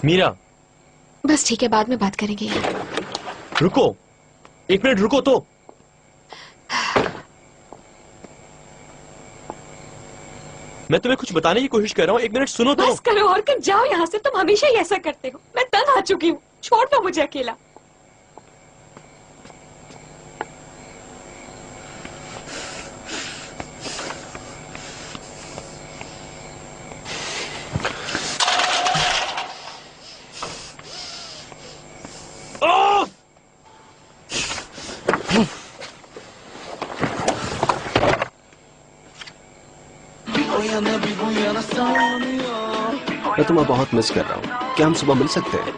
मीरा, बस ठीक है, बाद में बात करेंगे। रुको, 1 मिनट रुको तो। मैं तुम्हें कुछ बताने की कोशिश कर रहा हूँ, 1 मिनट सुनो तो। बस करो और कल जाओ यहाँ से, तुम हमेशा ही ऐसा करते हो। मैं तंग आ चुकी हूँ, छोड़ दो मुझे अकेला। मैं तुम्हें बहुत मिस कर रहा हूँ। क्या हम सुबह मिल सकते हैं?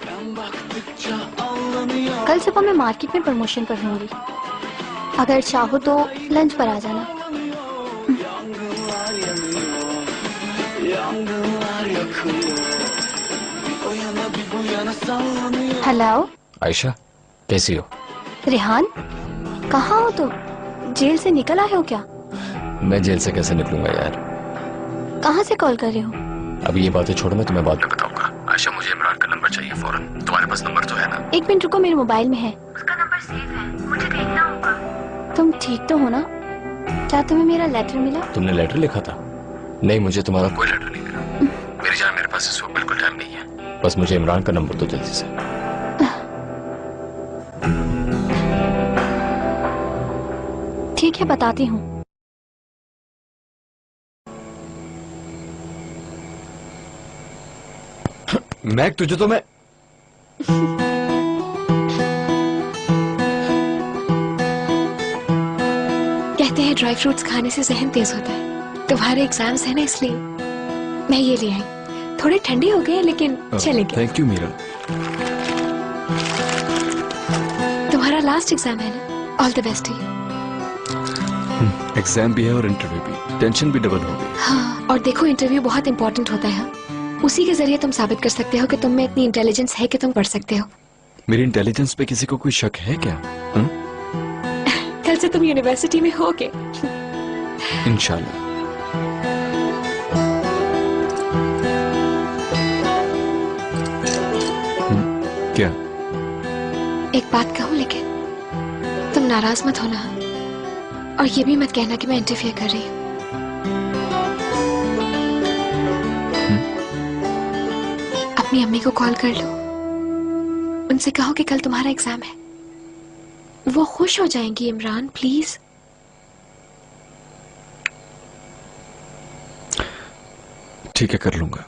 कल सुबह मैं मार्केट में प्रमोशन पर होंगी। अगर चाहो तो लंच पर आ जाना। हेलो आयशा, कैसी हो? रेहान, कहाँ हो तुम? जेल से निकल आए हो क्या? मैं जेल से कैसे निकलूंगा यार। कहाँ से कॉल कर रहे हो? अभी ये बातें छोड़ो, मैं तुम्हें बाद में बताऊंगा। आयशा, मुझे इमरान का नंबर चाहिए फौरन। तुम्हारे पास नंबर तो है ना? 1 मिनट रुको, मेरे मोबाइल में है। उसका नंबर सेव है, मुझे देखना होगा। तुम ठीक तो हो ना? क्या तुम्हें मेरा लेटर मिला? तुमने लेटर लिखा था? नहीं, मुझे तुम्हारा कोई लेटर नहीं मिला। मेरी जान, मेरे पास इस वक्त बिल्कुल टाइम नहीं है। बस मुझे इमरान का नंबर तो जल्दी से। ठीक है, बताती हूँ। मैक, तुझे तो मैं कहते हैं ड्राई फ्रूट्स खाने से जहन तेज होता है। तुम्हारे एग्जाम्स है ना, इसलिए मैं ये ले आई। थोड़े ठंडे हो गए लेकिन चलेंगे। Thank you Meera. तुम्हारा लास्ट एग्जाम है ना? All the best. एग्जाम भी है और इंटरव्यू भी, टेंशन भी डबल हो गई। हाँ, और देखो इंटरव्यू बहुत इंपॉर्टेंट होता है। उसी के जरिए तुम साबित कर सकते हो कि तुम में इतनी इंटेलिजेंस है कि तुम पढ़ सकते हो। मेरी इंटेलिजेंस पे किसी को कोई शक है क्या? कल से तुम यूनिवर्सिटी में होगे। इंशाल्लाह। क्या? एक बात कहूँ, लेकिन तुम नाराज मत होना, और ये भी मत कहना कि मैं इंटरफेयर कर रही हूँ। अपनी अम्मी को कॉल कर लो, उनसे कहो कि कल तुम्हारा एग्जाम है। वो खुश हो जाएंगी। इमरान, प्लीज। ठीक है, कर लूंगा।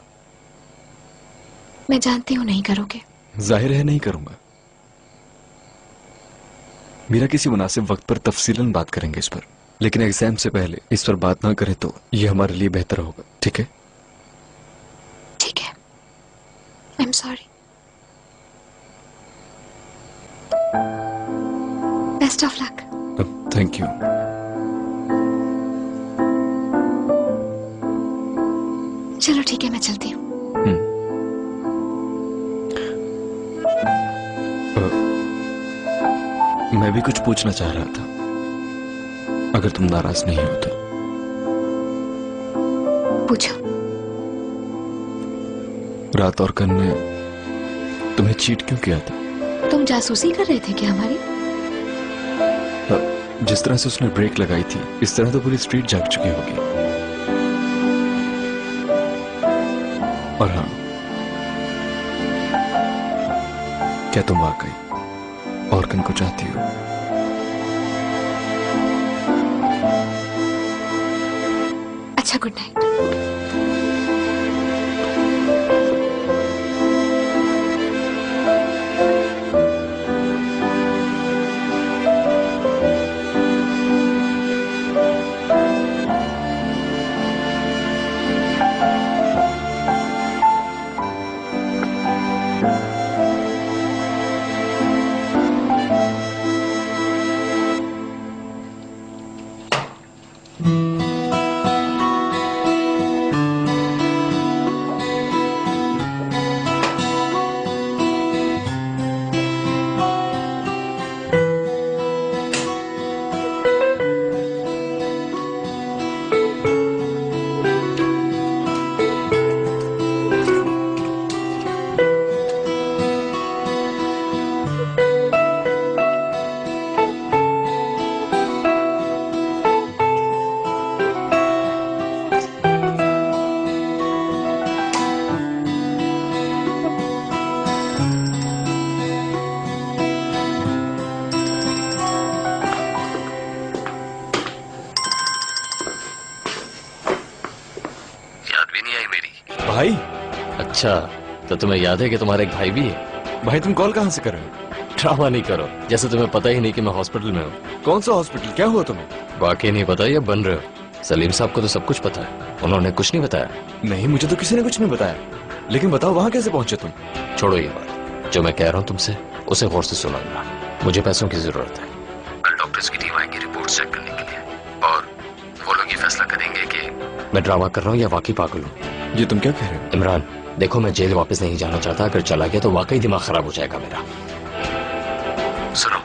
मैं जानती हूँ नहीं करोगे। जाहिर है नहीं करूंगा। मेरा किसी मुनासिब वक्त पर तफसीलन बात करेंगे इस पर, लेकिन एग्जाम से पहले इस पर बात ना करें तो ये हमारे लिए बेहतर होगा। ठीक है? ठीक है। I am sorry. Best of luck. Thank you. चलो ठीक है, मैं चलती हूँ। मैं भी कुछ पूछना चाह रहा था, अगर तुम नाराज नहीं हो तो। पूछो। रात और कन ने तुम्हें चीट क्यों किया था? तुम जासूसी कर रहे थे क्या हमारी? जिस तरह से उसने ब्रेक लगाई थी, इस तरह तो पूरी स्ट्रीट जाग चुकी होगी। और हाँ, क्या तुम वाकई और कन को चाहती हो? अच्छा, गुड नाइट। अच्छा, तो तुम्हें याद है कि तुम्हारा एक भाई भी है? भाई तुम कॉल कहाँ से कर रहे हो? ड्रामा नहीं करो, जैसे तुम्हें पता ही नहीं कि मैं हॉस्पिटल में हूँ। कौन सा हॉस्पिटल? क्या हुआ तुम्हें? वाकई नहीं पता या बन रहे हो? सलीम साहब को तो सब कुछ पता है, उन्होंने कुछ नहीं बताया। नहीं, मुझे तो किसी ने कुछ नहीं बताया। लेकिन बताओ वहां कैसे पहुंचे तुम? छोड़ो ये बात, जो मैं कह रहा हूँ तुमसे उसे गौर से सुनना। मुझे पैसों की जरूरत है। कल डॉक्टर्स की टीम आएगी रिपोर्ट चेक करने के लिए, और वो लोग ये फैसला करेंगे कि मैं ड्रामा कर रहा हूँ या वाकई पागल हूँ। ये तुम क्या कह रहे हो? इमरान देखो, मैं जेल वापस नहीं जाना चाहता। अगर चला गया तो वाकई दिमाग खराब हो जाएगा मेरा। सुनो,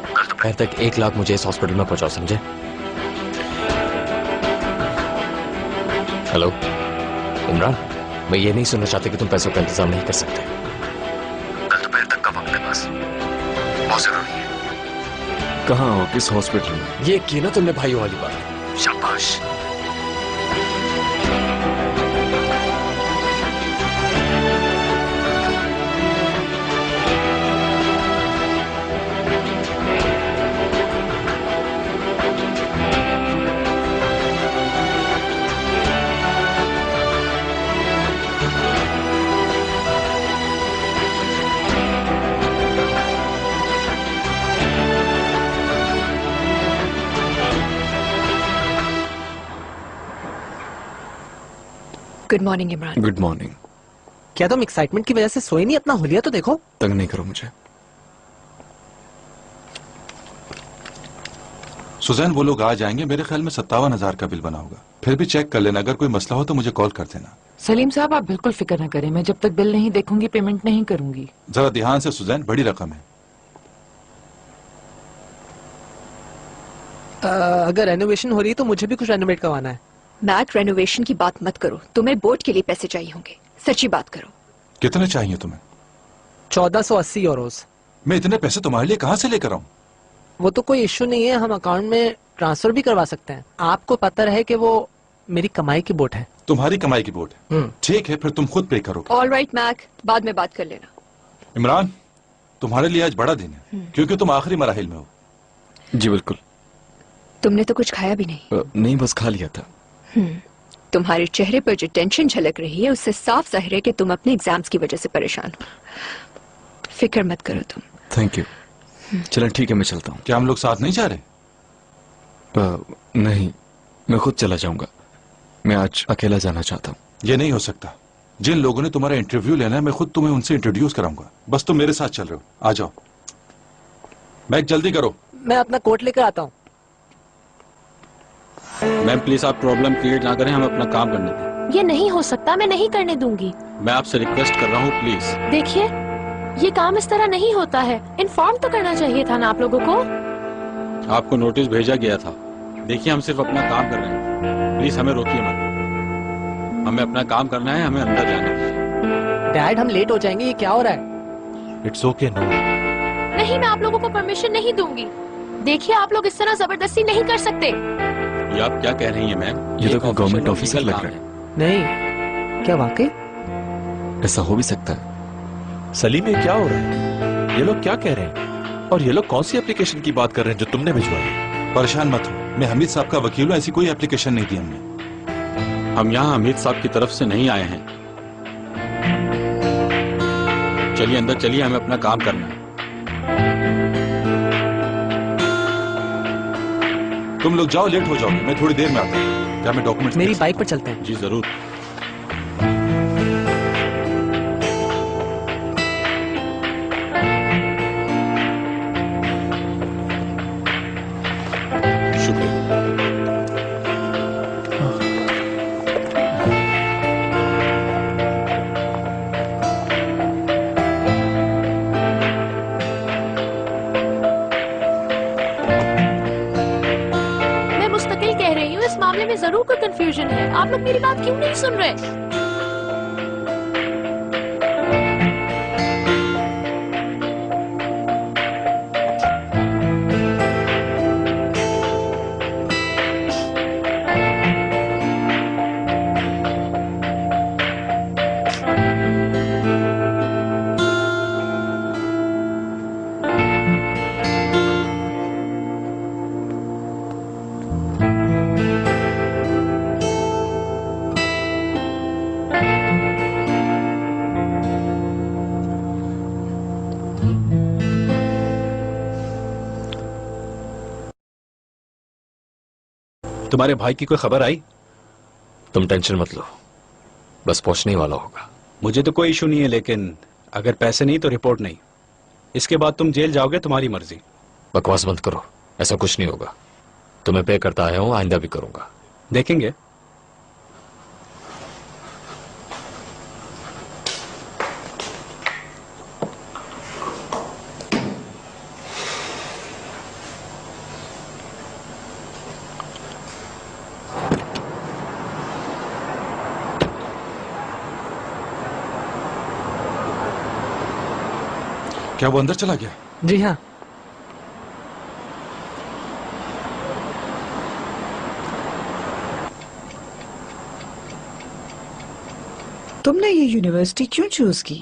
कल दोपहर तक 1 लाख मुझे इस हॉस्पिटल में पहुंचाओ, समझे? हेलो इमरान, मैं ये नहीं सुनना चाहता कि तुम पैसों का इंतजाम नहीं कर सकते। कल दोपहर तक का वक्त है बस, बहुत जरूरी है। कहाँ हो? किस हॉस्पिटल में? ये की ना तुमने भाइयों वाली बात। शाबाश। Good morning Imran. Good morning. क्या तुम एक्साइटमेंट की वजह से सोए नहीं? अपना हुलिया तो देखो। तंग नहीं करो मुझे। सुजैन, वो लोग आ जाएंगे। मेरे ख्याल में 57,000 का बिल बना होगा। फिर भी चेक कर लेना, अगर कोई मसला हो तो मुझे कॉल कर देना। सलीम साहब आप बिल्कुल फिक्र न करें, मैं जब तक बिल नहीं देखूंगी पेमेंट नहीं करूंगी। जरा ध्यान से सुजैन, बड़ी रकम है। अगर रेनोवेशन हो रही है तो मुझे भी कुछ रेनोवेट करवाना है। मैक, रेनोवेशन की बात मत करो, तुम्हें बोट के लिए पैसे चाहिए होंगे। सच्ची बात करो। कितने चाहिए तुम्हें? 1480 यूरोज। मैं इतने पैसे तुम्हारे लिए कहाँ से लेकर आऊं? वो तो कोई इश्यू नहीं है, हम अकाउंट में ट्रांसफर भी करवा सकते हैं। आपको पता रहे कि वो मेरी कमाई की बोट है। तुम्हारी कमाई की बोट है? ठीक है, फिर तुम खुद पे करोगे। ऑल राइट मैक, बाद में बात कर लेना। इमरान, तुम्हारे लिए आज बड़ा दिन है क्योंकि तुम आखिरी मराहिल में हो। जी बिल्कुल। तुमने तो कुछ खाया भी नहीं। नहीं, बस खा लिया था। तुम्हारे चेहरे पर जो टेंशन झलक रही है उससे साफ जाहिर है कि तुम अपने एग्जाम्स की वजह से परेशान हो। फिक्र मत करो तुम। Thank you. चलो ठीक है, मैं चलता हूँ। क्या हम लोग साथ नहीं जा रहे? नहीं, मैं खुद चला जाऊंगा। मैं आज अकेला जाना चाहता हूँ। ये नहीं हो सकता। जिन लोगों ने तुम्हारा इंटरव्यू लेना है मैं खुद तुम्हें उनसे इंट्रोड्यूस कराऊंगा। बस तुम मेरे साथ चल रहे हो, आ जाओ। बैग जल्दी करो। मैं अपना कोट लेकर आता हूँ। मैम प्लीज आप प्रॉब्लम क्रिएट ना करें, हम अपना काम करने दें। ये नहीं हो सकता, मैं नहीं करने दूंगी। मैं आपसे रिक्वेस्ट कर रहा हूँ प्लीज। देखिए, ये काम इस तरह नहीं होता है। इन्फॉर्म तो करना चाहिए था ना आप लोगों को। आपको नोटिस भेजा गया था। देखिए हम सिर्फ अपना काम कर रहे हैं, प्लीज हमें रोकिए मत। हमें अपना काम करना है, हमें अंदर जाना है। डैड हम लेट हो जाएंगे, ये क्या हो रहा है? It's okay no. नहीं, मैं आप लोगों को परमिशन नहीं दूंगी। देखिए, आप लोग इस तरह जबरदस्ती नहीं कर सकते। ये आप क्या कह रही हैं मैम? ये तो कोई गवर्नमेंट ऑफिसर लग रहा है। नहीं, क्या वाकई ऐसा हो भी सकता है? सलीम, ये क्या हो रहा है? ये लोग क्या कह रहे हैं? और ये लोग कौन सी एप्लीकेशन की बात कर रहे हैं जो तुमने भिजवाई है? परेशान मत हो, मैं हमीद साहब का वकील हूँ। ऐसी कोई एप्लीकेशन नहीं दी हमने। हम यहाँ हमीद साहब की तरफ से नहीं आए हैं। चलिए अंदर चलिए, हमें अपना काम करना है। तुम लोग जाओ, लेट हो जाओगे। मैं थोड़ी देर में आता हूँ। क्या मैं डॉक्यूमेंट्स? मेरी बाइक पर चलते हैं। जी जरूर। जरूर कोई कंफ्यूजन है। आप लोग मेरी बात क्यों नहीं सुन रहे? तुम्हारे भाई की कोई खबर आई? तुम टेंशन मत लो, बस पहुंचने ही वाला होगा। मुझे तो कोई इशू नहीं है, लेकिन अगर पैसे नहीं तो रिपोर्ट नहीं। इसके बाद तुम जेल जाओगे, तुम्हारी मर्जी। बकवास बंद करो, ऐसा कुछ नहीं होगा। तुम्हें पे करता आया हूं, आइंदा भी करूंगा। देखेंगे। क्या वो अंदर चला गया? जी हाँ। तुमने ये यूनिवर्सिटी क्यों चूज की?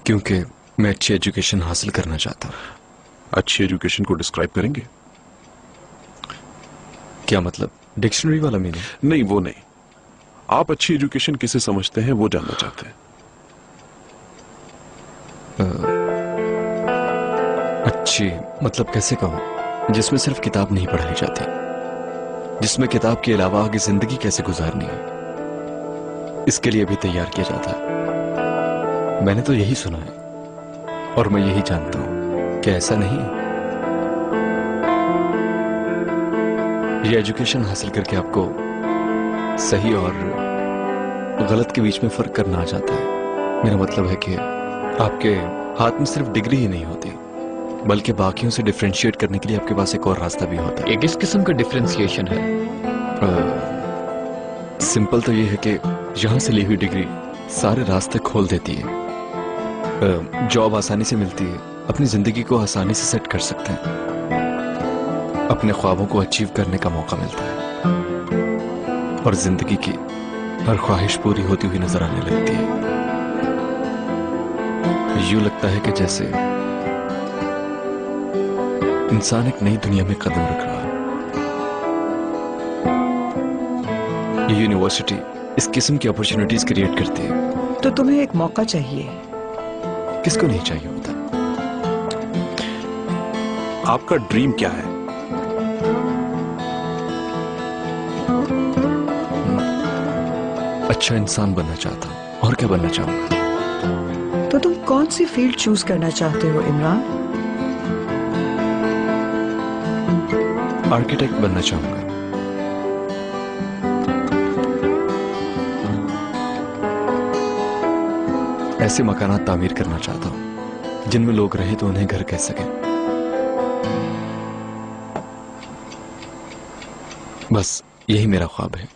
क्योंकि मैं अच्छी एजुकेशन हासिल करना चाहता हूँ। अच्छी एजुकेशन को डिस्क्राइब करेंगे? क्या मतलब, डिक्शनरी वाला मीनिंग? नहीं, वो नहीं। आप अच्छी एजुकेशन किसे समझते हैं वो जानना चाहते हैं। अच्छी मतलब कैसे कहूं, जिसमें सिर्फ किताब नहीं पढ़ाई जाती, जिसमें किताब के अलावा आगे जिंदगी कैसे गुजारनी है इसके लिए भी तैयार किया जाता है। मैंने तो यही सुना है और मैं यही जानता हूं कि ऐसा नहीं। ये एजुकेशन हासिल करके आपको सही और गलत के बीच में फर्क करना आ जाता है। मेरा मतलब है कि आपके हाथ में सिर्फ डिग्री ही नहीं होती, बल्कि बाकियों से डिफरेंशिएट करने के लिए आपके पास एक और रास्ता भी होता है। ये किस किस्म का डिफरेंशिएशन है? सिंपल तो ये है कि यहां से ली हुई डिग्री सारे रास्ते खोल देती है। जॉब आसानी से मिलती है, अपनी जिंदगी को आसानी से सेट कर सकते हैं, अपने ख्वाबों को अचीव करने का मौका मिलता है और जिंदगी की हर ख्वाहिश पूरी होती हुई नजर आने लगती है। यूं लगता है कि जैसे इंसान एक नई दुनिया में कदम रख रहा है। ये यूनिवर्सिटी इस किस्म की अपॉर्चुनिटीज क्रिएट करती है। तो तुम्हें एक मौका चाहिए। किसको नहीं चाहिए होता? आपका ड्रीम क्या है? अच्छा इंसान बनना चाहता हूं। और क्या बनना चाहूंगा? तो तुम कौन सी फील्ड चूज करना चाहते हो इमरान? आर्किटेक्ट बनना चाहूंगा। ऐसे मकानात तामीर करना चाहता हूं जिनमें लोग रहे तो उन्हें घर कह सकें। बस यही मेरा ख्वाब है।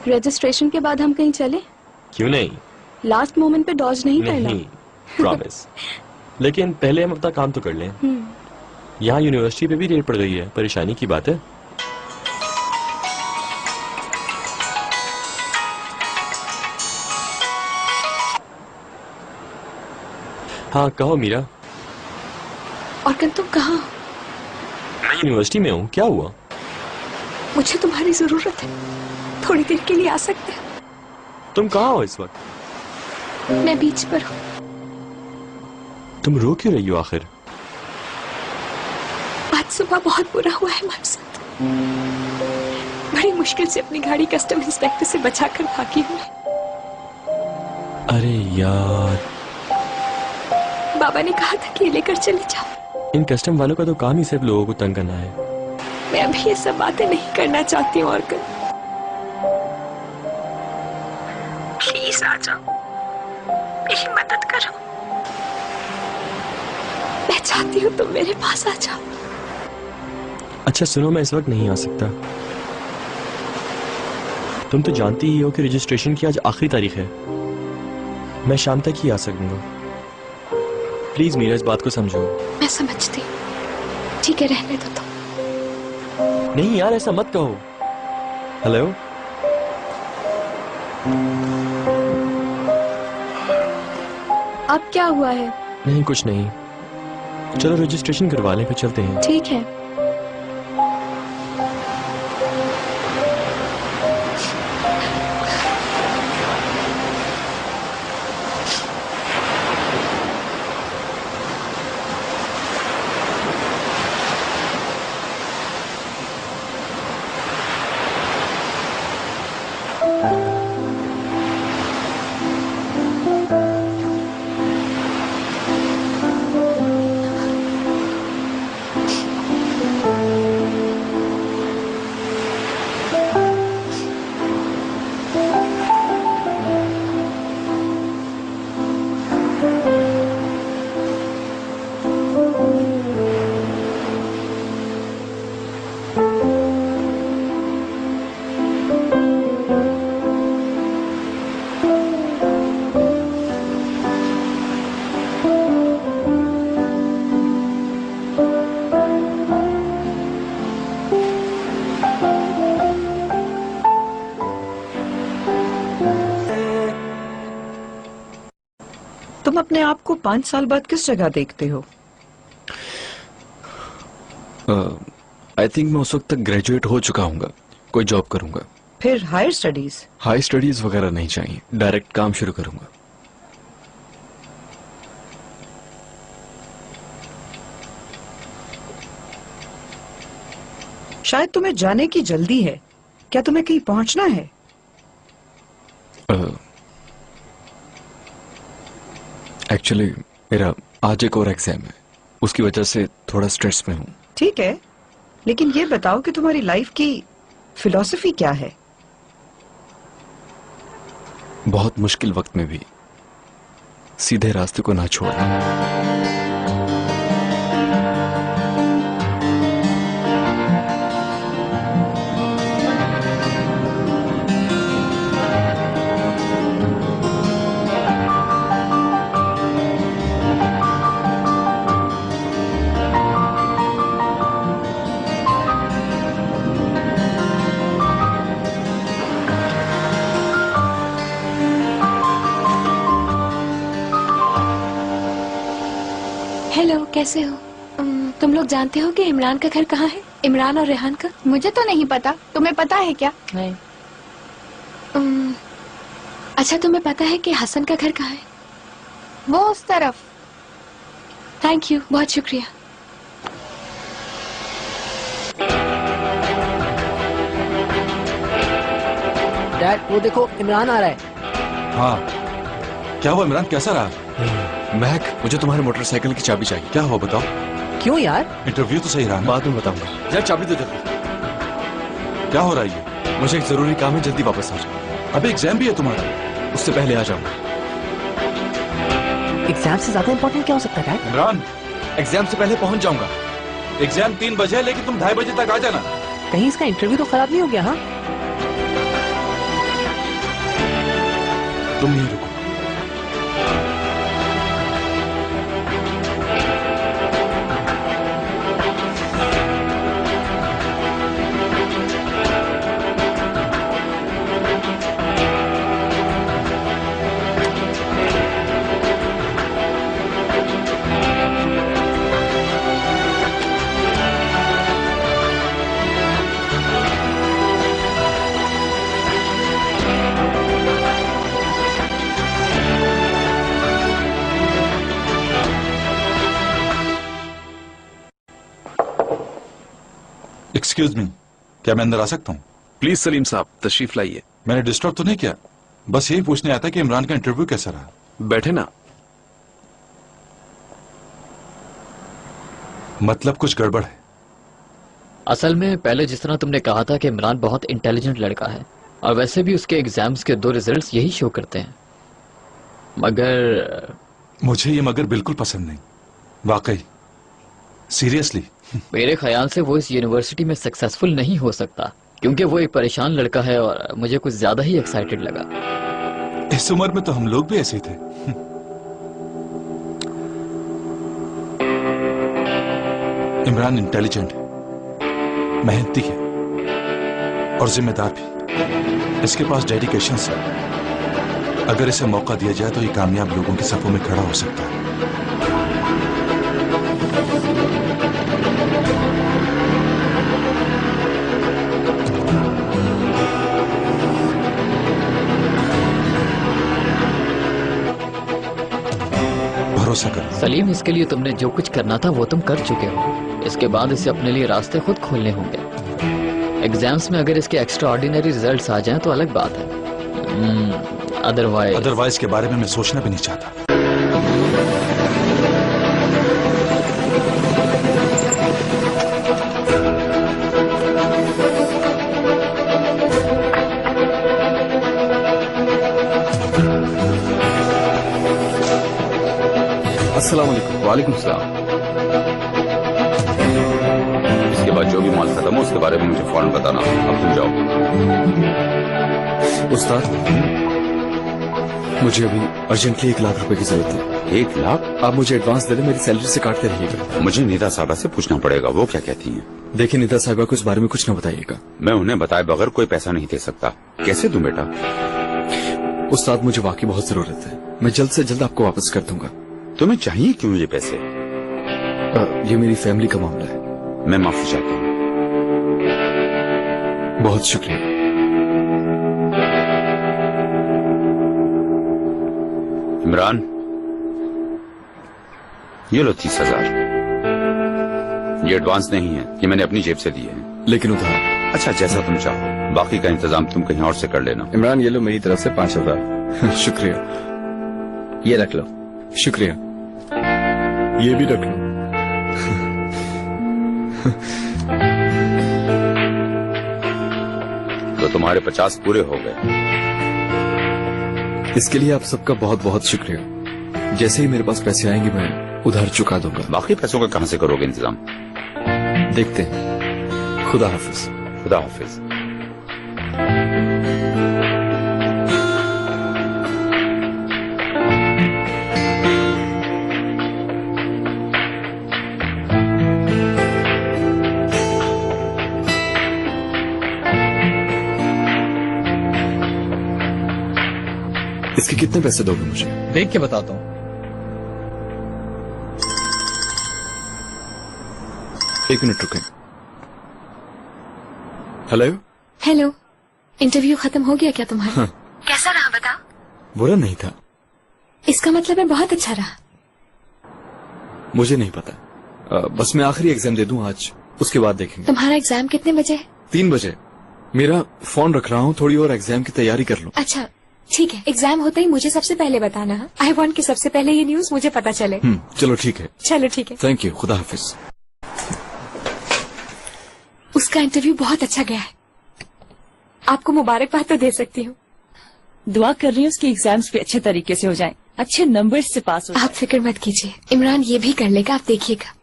रजिस्ट्रेशन के बाद हम कहीं चले? क्यों नहीं? लास्ट मोमेंट पे डॉज नहीं करना। नहीं, प्रॉमिस। लेकिन पहले हम अपना काम तो कर लें। यहाँ यूनिवर्सिटी पे भी रेड पड़ गई है, परेशानी की बात है। हाँ कहो मीरा। और कल तुम कहाँ? मैं यूनिवर्सिटी में हूँ, क्या हुआ? मुझे तुम्हारी जरूरत है, थोड़ी देर के लिए आ सकते हैं? तुम कहाँ हो इस वक्त? मैं बीच पर हूँ। तुम रो क्यों रही हो आखिर? आज सुबह बहुत बुरा हुआ है हमारे साथ। बड़ी मुश्किल से अपनी गाड़ी कस्टम इंस्पेक्टर से बचाकर भागी हूँ। अरे यार, बाबा ने कहा था कि ये लेकर चले जाओ। इन कस्टम वालों का तो काम ही सिर्फ लोगों को तंग करना है। मैं अभी ये सब बातें नहीं करना चाहती हूँ। और प्लीज आ जाओ, मेरी मदद करो। मैं चाहती हूँ तुम मेरे पास आ जाओ। अच्छा सुनो, मैं इस वक्त नहीं आ सकता। तुम तो जानती ही हो कि रजिस्ट्रेशन की आज आखिरी तारीख है। मैं शाम तक ही आ सकूंगा। प्लीज मीरा, इस बात को समझो। मैं समझती हूँ, ठीक है, रहने दो तुम। नहीं यार, ऐसा मत कहो। हेलो, अब क्या हुआ है? नहीं कुछ नहीं, चलो रजिस्ट्रेशन करवा लें, फिर चलते हैं। ठीक है। तुम अपने आप को 5 साल बाद किस जगह देखते हो? आई थिंक मैं उस वक्त तक ग्रेजुएट हो चुका हूँगा, कोई जॉब करूंगा। फिर हायर स्टडीज? हाई स्टडीज वगैरह नहीं चाहिए, डायरेक्ट काम शुरू करूंगा। शायद तुम्हें जाने की जल्दी है, क्या तुम्हें कहीं पहुंचना है? एक्चुअली मेरा आज एक और एग्जाम है, उसकी वजह से थोड़ा स्ट्रेस में हूँ। ठीक है, लेकिन ये बताओ कि तुम्हारी लाइफ की फिलॉसफी क्या है? बहुत मुश्किल वक्त में भी सीधे रास्ते को ना छोड़ना। हेलो, कैसे हो? तुम लोग जानते हो कि इमरान का घर कहाँ है? इमरान और रेहान का? मुझे तो नहीं पता, तुम्हें पता है क्या? नहीं। अच्छा, तुम्हें पता है कि हसन का घर कहाँ है? वो उस तरफ। थैंक यू, बहुत शुक्रिया। डैड, वो देखो इमरान आ रहा है। हाँ, क्या हुआ इमरान, कैसा रहा? महक, मुझे तुम्हारे मोटरसाइकिल की चाबी चाहिए। क्या हुआ बताओ? क्यों यार? इंटरव्यू तो सही रहा ना? बाद में बताऊंगा। यार चाबी दो जल्दी। क्या हो रहा है ये? मुझे एक जरूरी काम है, जल्दी वापस आ जाओ। अबे एग्जाम भी है तुम्हारा? उससे पहले आ जाऊंगा। एग्जाम से ज्यादा इंपॉर्टेंट क्या हो सकता है? इमरान, एग्जाम से पहले पहुंच जाऊंगा। एग्जाम 3 बजे है, लेकिन तुम 2:30 बजे तक आ जाना। कहीं इसका इंटरव्यू तो खराब नहीं हो गया? हाँ, तुम नहीं रुको। एक्सक्यूज मी, क्या मैं अंदर आ सकता हूँ? प्लीज सलीम साहब, तशरीफ लाइए। मैंने डिस्टर्ब तो नहीं किया? बस यही पूछने आया था कि इमरान का इंटरव्यू कैसा रहा। बैठे ना। मतलब कुछ गड़बड़ है? असल में पहले जिस तरह तुमने कहा था कि इमरान बहुत इंटेलिजेंट लड़का है, और वैसे भी उसके एग्जाम्स के 2 रिजल्ट्स यही शो करते हैं, मगर मुझे ये मगर बिल्कुल पसंद नहीं, वाकई सीरियसली। मेरे ख्याल से वो इस यूनिवर्सिटी में सक्सेसफुल नहीं हो सकता, क्योंकि वो एक परेशान लड़का है, और मुझे कुछ ज्यादा ही एक्साइटेड लगा। इस उम्र में तो हम लोग भी ऐसे ही थे। इमरान इंटेलिजेंट है, मेहनती है और जिम्मेदार भी। इसके पास डेडिकेशन है। अगर इसे मौका दिया जाए तो ये कामयाब लोगों के सफों में खड़ा हो सकता है। भरोसा करो। सलीम, इसके लिए तुमने जो कुछ करना था वो तुम कर चुके हो। इसके बाद इसे अपने लिए रास्ते खुद खोलने होंगे। एग्जाम्स में अगर इसके एक्स्ट्रा ऑर्डिनरी रिजल्ट्स आ जाएं तो अलग बात है, अदरवाइज के बारे में मैं सोचना भी नहीं चाहता। अस्सलाम वालेकुम। वालेकुम सलाम। इसके बाद जो भी माल खत्म हो उसके बारे में मुझे फौरन बताना। अब तुम जाओ। उस्ताद, मुझे अभी अर्जेंटली 1 लाख रुपए की जरूरत है। 1 लाख? आप मुझे एडवांस दे दें, मेरी सैलरी से काटते रहिएगा। मुझे नीता साहबा से पूछना पड़ेगा, वो क्या कहती हैं। देखिए नीता साहबा को इस बारे में कुछ न बताइएगा। मैं उन्हें बताए बगैर कोई पैसा नहीं दे सकता। कैसे दूं बेटा? उस्ताद मुझे वाकई बहुत जरूरत है, मैं जल्द से जल्द आपको वापस कर दूंगा। तुम्हें चाहिए क्यों ये पैसे? ये मेरी फैमिली का मामला है। मैं माफी चाहता हूँ। बहुत शुक्रिया। इमरान, ये लो 30,000। ये एडवांस नहीं है, ये मैंने अपनी जेब से दिए हैं। लेकिन उधार? अच्छा, जैसा तुम चाहो, बाकी का इंतजाम तुम कहीं और से कर लेना। इमरान, ये लो मेरी तरफ से 5,000। शुक्रिया। ये रख लो। शुक्रिया। ये भी रख लो। तो तुम्हारे 50 पूरे हो गए। इसके लिए आप सबका बहुत बहुत शुक्रिया। जैसे ही मेरे पास पैसे आएंगे मैं उधार चुका दूंगा। बाकी पैसों का कहां से करोगे इंतजाम? देखते हैं। खुदा हाफिज। खुदा हाफिज। इसके कितने पैसे दोगे मुझे? देख के बताता हूँ। 1 मिनट रुकें। हेलो। हेलो, इंटरव्यू खत्म हो गया क्या तुम्हारा? हाँ। कैसा रहा बताओ? बुरा नहीं था। इसका मतलब है बहुत अच्छा रहा। मुझे नहीं पता, बस मैं आखिरी एग्जाम दे दूं आज, उसके बाद देखेंगे। तुम्हारा एग्जाम कितने बजे है? 3 बजे। मेरा फोन रख रहा हूँ, थोड़ी और एग्जाम की तैयारी कर लूं। अच्छा ठीक है, एग्जाम होते ही मुझे सबसे पहले बताना। आई वांट कि सबसे पहले ये न्यूज मुझे पता चले। चलो ठीक है। चलो ठीक है। Thank you. खुदा हाफिज। उसका इंटरव्यू बहुत अच्छा गया है, आपको मुबारकबाद तो दे सकती हूँ। दुआ कर रही हूँ उसके एग्जाम्स भी अच्छे तरीके से हो जाएं, अच्छे नंबर से पास हो जाए। आप फिक्र मत कीजिए, इमरान ये भी कर लेगा, आप देखिएगा।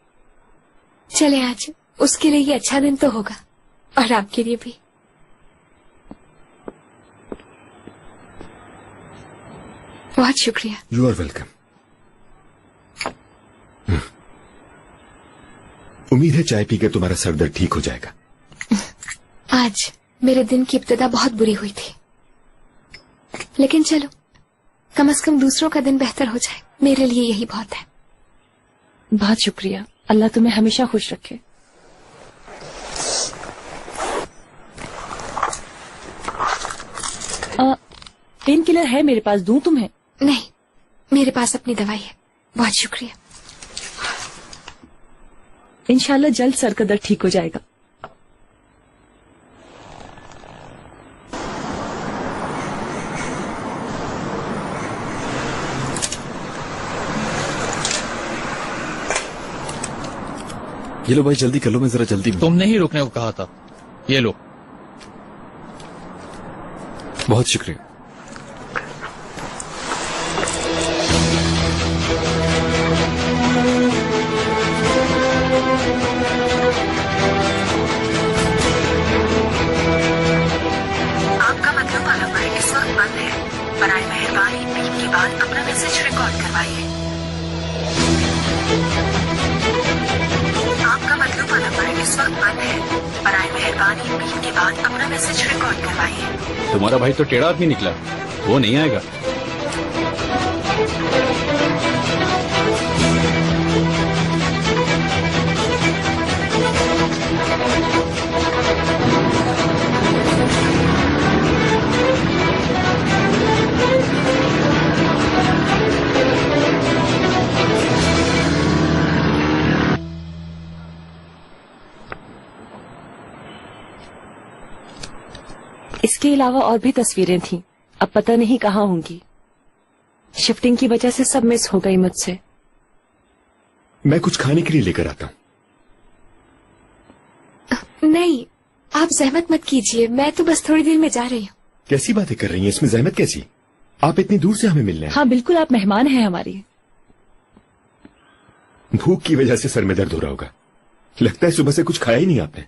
चले आज उसके लिए ये अच्छा दिन तो होगा और आपके लिए भी। बहुत शुक्रिया। You are welcome. उम्मीद है चाय पीकर तुम्हारा सर दर्द ठीक हो जाएगा। आज मेरे दिन की इब्तिदा बहुत बुरी हुई थी, लेकिन चलो कम से कम दूसरों का दिन बेहतर हो जाए, मेरे लिए यही बहुत है। बहुत शुक्रिया, अल्लाह तुम्हें हमेशा खुश रखे। पेन किलर है मेरे पास, दूं तुम्हें? नहीं, मेरे पास अपनी दवाई है। बहुत शुक्रिया। इंशाल्लाह जल्द सर का दर्द ठीक हो जाएगा। ये लो भाई, जल्दी कर लो, मैं जरा जल्दी में। तुमने ही रुकने को कहा था। ये लो। बहुत शुक्रिया। आपका मतलब वाला पर इस वक्त बंद है। बराए मेहरबानी बीप के बाद अपना मैसेज रिकॉर्ड करवाइए। आपका मतलब वाला पर इस वक्त बंद है। बराए मेहरबानी बीप के बाद अपना मैसेज रिकॉर्ड करवाइए। तुम्हारा भाई तो टेढ़ा आदमी निकला, वो नहीं आएगा। इसके अलावा और भी तस्वीरें थीं, अब पता नहीं कहाँ होंगी। शिफ्टिंग की वजह से सब मिस हो गई मुझसे। मैं कुछ खाने के लिए लेकर आता हूँ। नहीं, आप जहमत मत कीजिए, मैं तो बस थोड़ी देर में जा रही हूँ। कैसी बातें कर रही हैं, इसमें जहमत कैसी? आप इतनी दूर से हमें मिलने आए। हाँ बिल्कुल, आप मेहमान हैं हमारी। भूख की वजह से सर में दर्द हो रहा होगा, लगता है सुबह से कुछ खाया ही नहीं आपने।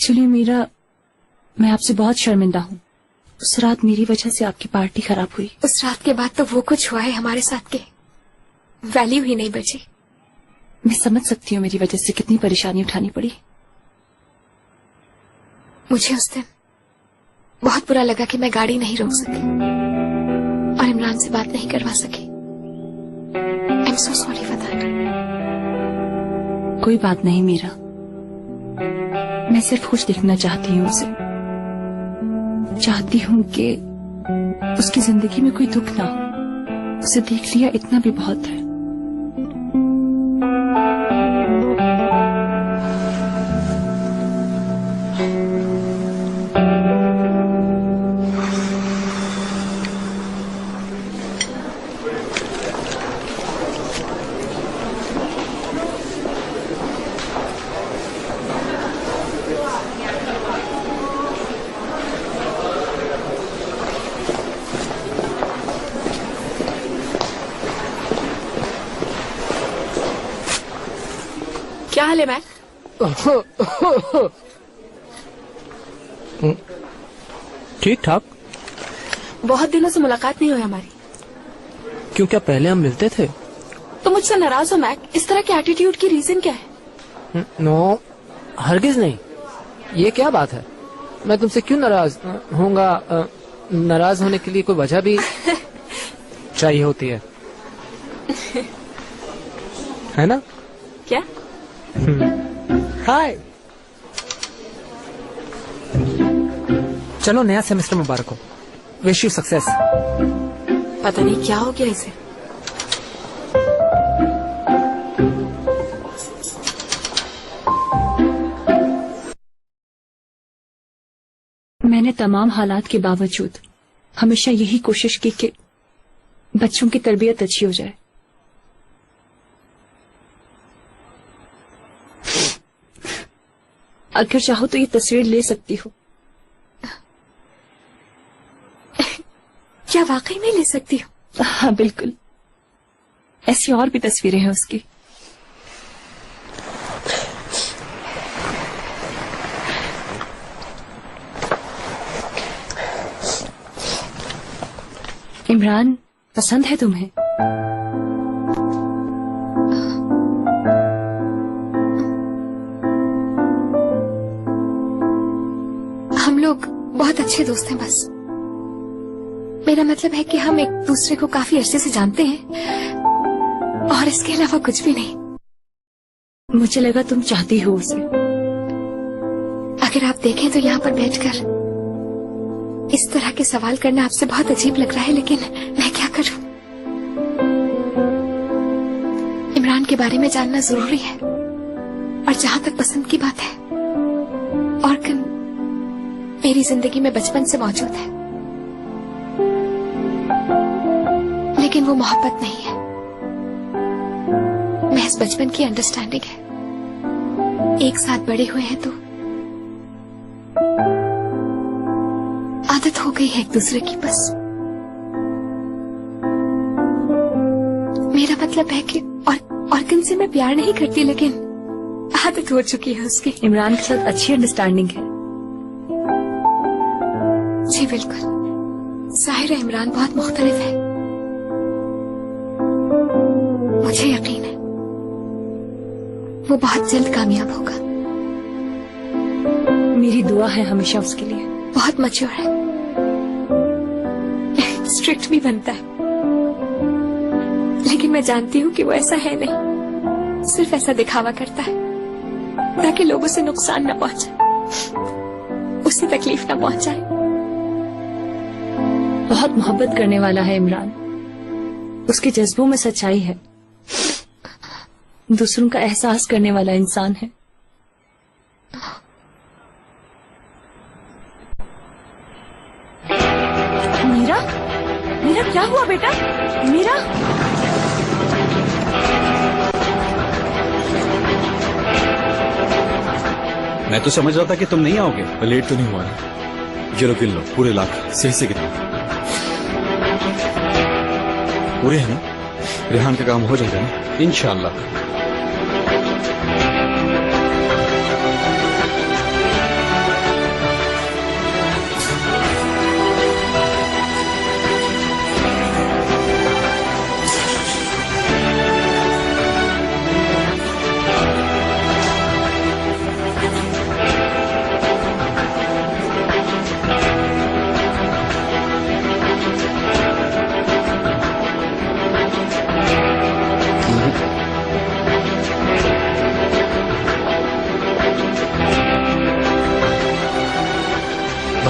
एक्चुअली मीरा, मैं आपसे बहुत शर्मिंदा हूँ। उस रात मेरी वजह से आपकी पार्टी खराब हुई। उस रात के बाद तो वो कुछ हुआ है हमारे साथ के वैल्यू ही नहीं बची। मैं समझ सकती हूँ मेरी वजह से कितनी परेशानी उठानी पड़ी। मुझे उस दिन बहुत बुरा लगा कि मैं गाड़ी नहीं रोक सकी और इमरान से बात नहीं करवा सकी। I am so sorry for that. कोई बात नहीं मीरा, मैं सिर्फ खुश दिखना चाहती हूँ उसे। चाहती हूँ कि उसकी जिंदगी में कोई दुख ना हो। उसे देख लिया इतना भी बहुत है। क्या हाल है मैक? ठीक ठाक। बहुत दिनों से मुलाकात नहीं हुई हमारी। क्यों, क्या पहले हम मिलते थे? तो मुझसे नाराज हो मैक? इस तरह के एटीट्यूड की रीजन क्या है? नो, हरगिज नहीं। ये क्या बात है? मैं तुमसे क्यों नाराज होऊंगा? नाराज होने के लिए कोई वजह भी चाहिए होती है ना? क्या? हाय, चलो नया सेमेस्टर मुबारक हो। Wish you success. पता नहीं क्या हो गया इसे। मैंने तमाम हालात के बावजूद हमेशा यही कोशिश की कि बच्चों की तरबियत अच्छी हो जाए। अगर चाहो तो ये तस्वीर ले सकती हो। क्या वाकई में ले सकती हो? हाँ बिल्कुल, ऐसी और भी तस्वीरें हैं उसकी। इमरान, पसंद है तुम्हें? हम लोग बहुत अच्छे दोस्त हैं बस। मेरा मतलब है कि हम एक दूसरे को काफी अरसे से जानते हैं और इसके अलावा कुछ भी नहीं। मुझे लगा तुम चाहती हो उसे। अगर आप देखें तो यहाँ पर बैठकर इस तरह के सवाल करना आपसे बहुत अजीब लग रहा है, लेकिन मैं क्या करूं? इमरान के बारे में जानना जरूरी है। और जहां तक पसंद की बात है, ऑर्कन मेरी जिंदगी में बचपन से मौजूद है, लेकिन वो मोहब्बत नहीं है, महज बचपन की अंडरस्टैंडिंग है। एक साथ बड़े हुए हैं तो आदत हो गई है एक दूसरे की बस। मेरा मतलब है कि ऑर्कन से मैं प्यार नहीं करती, लेकिन आदत हो चुकी है उसकी। इमरान के साथ अच्छी अंडरस्टैंडिंग है। जी बिल्कुल, जाहिर है इमरान बहुत मुख्तलिफ है। मुझे यकीन है वो बहुत जल्द कामयाब होगा। मेरी दुआ है हमेशा उसके लिए। बहुत मैच्योर है, स्ट्रिक्ट भी बनता है, लेकिन मैं जानती हूँ कि वो ऐसा है नहीं, सिर्फ ऐसा दिखावा करता है ताकि लोगों से नुकसान न पहुंचे, उसे तकलीफ न पहुंचाए। बहुत मोहब्बत करने वाला है इमरान। उसके जज्बों में सच्चाई है। दूसरों का एहसास करने वाला इंसान है। मीरा, मीरा क्या हुआ बेटा? मीरा, मैं तो समझ रहा था कि तुम नहीं आओगे। लेट तो नहीं हुआ ना? ये लो गिन लो, पूरे लाख सही से गिनो। पूरे हैं ना? रेहान का काम हो जाएगा ना? इंशाल्लाह।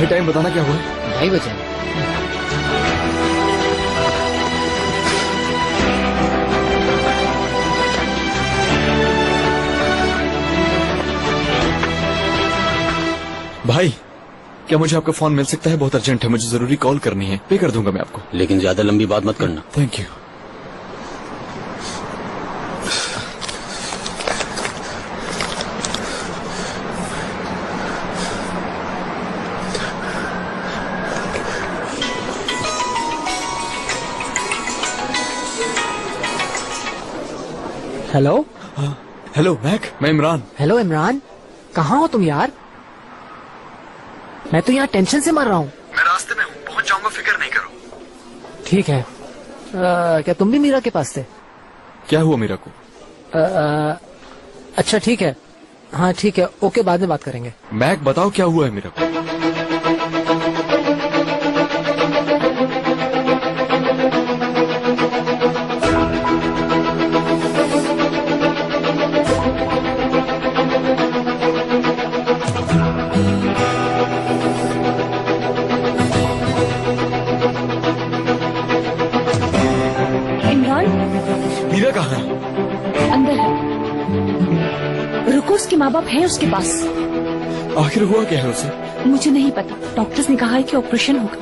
भाई टाइम बताना क्या हुआ? 2:30 बजे। भाई क्या मुझे आपका फोन मिल सकता है? बहुत अर्जेंट है, मुझे जरूरी कॉल करनी है। पे कर दूंगा मैं आपको। लेकिन ज्यादा लंबी बात मत करना। Thank you. Hello. Hello Mac, मैं इमरान। हेलो इमरान, कहाँ हो तुम यार? मैं तो यहाँ टेंशन से मर रहा हूँ। मैं रास्ते में हूँ, पहुँच जाऊंगा, फिक्र नहीं करो। ठीक है। क्या तुम भी मीरा के पास थे? क्या हुआ मीरा को? अच्छा ठीक है, हाँ ठीक है, ओके, बाद में बात करेंगे। मैक बताओ क्या हुआ है मीरा को? मीरा कहाँ है? अंदर है। रुको, उसके माँ बाप हैं उसके पास। आखिर हुआ क्या है उसे? मुझे नहीं पता, डॉक्टर्स ने कहा है कि ऑपरेशन होगा।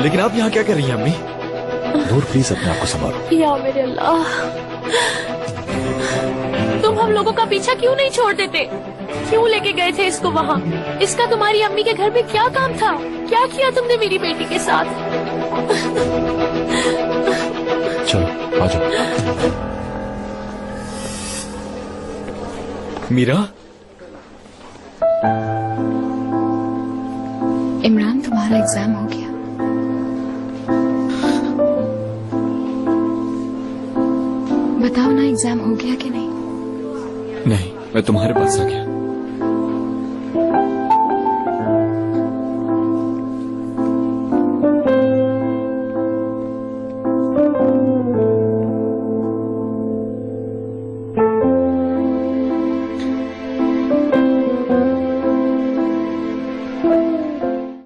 लेकिन आप यहाँ क्या कर रही हैं अम्मी? दूर प्लीज अपने आप को संभालो। या मेरे अल्लाह, तुम हम लोगों का पीछा क्यों नहीं छोड़ देते? क्यों लेके गए थे इसको वहाँ? इसका तुम्हारी अम्मी के घर में क्या काम था? क्या किया तुमने मेरी बेटी के साथ? चलो आ जाओ। मीरा। इमरान, तुम्हारा एग्जाम हो गया। बताओ ना, एग्जाम हो गया कि नहीं? नहीं, मैं तुम्हारे पास आ गया।